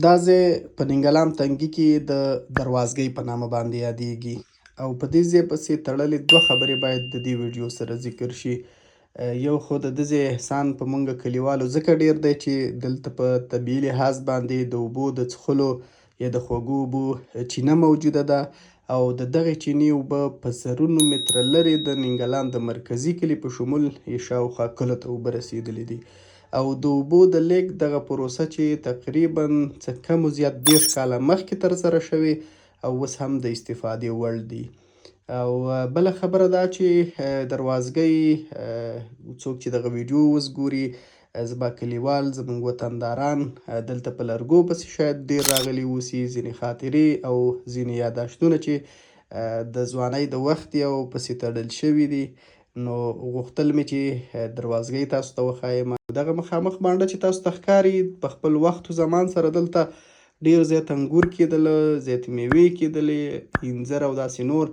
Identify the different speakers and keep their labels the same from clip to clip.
Speaker 1: دا ځای په ننګلام تنګي کې د دروازګۍ په نامه باندې یادیږي او په دې ځای پسې تړلې دوه خبرې باید د دې ویډیو سره ذکر شي. یو خو د دې ځای احسان په موږ کلیوالو ځکه ډېر دی چې دلته په طبیعي لحاظ باندې د اوبو د څښلو یا د خوږو اوبو چینه موجوده ده او د دغې چینې اوبه په زرونو متره لرې د ننګلام د مرکزي کلي په شمول یې شاوخوا کلو ته اوبه رسېدلې دي او د اوبو د لیږد دغه پروسه چې تقریبا څه کم و زیات 30 کاله مخکې ترسره شوې او اوس هم د استفادې وړ دي. او بله خبره دا چې دروازګۍ څوک چې دغه ویډیو اوس ګوري زما کلیوال زموږ وطنداران دلته په لرګو پسې شاید ډېر راغلي اوسي، ځینې خاطرې او ځینې یاداشتونه چې د ځوانۍ د وخت یې او پسې تړل شوي دي. نو غوښتل مې چې دروازګۍ تاسو ته وښایم. دغه مخامخ بانډه چې تاسو ته ښکاري په خپل وخت و زمان سره دلته ډېر زیات انګور کېدله، زیاتې میوې کېدلې، انځر او داسې نور.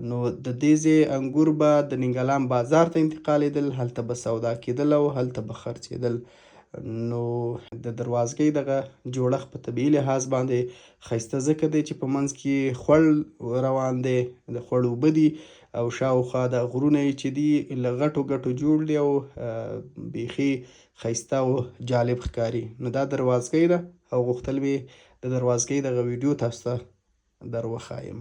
Speaker 1: نو د دې ځای انګور به د ننګلام بازار ته انتقالېدل، هلته به سودا کېدل او هلته به خرڅېدل. نو د دروازګۍ دغه جوړښت په طبیعي لحاظ باندې ښایسته ځکه دی چې په منځ کې خوړ روان دی، د خوړ اوبه دي او شاوخوا د غرونه یې چې دي له غټو غټو جوړ دي او بیخي ښایسته او جالب ښکاري. نو دا دروازګۍ ده او غوښتل مې د دروازګۍ دغه ویډیو تاسو ته در وښایم.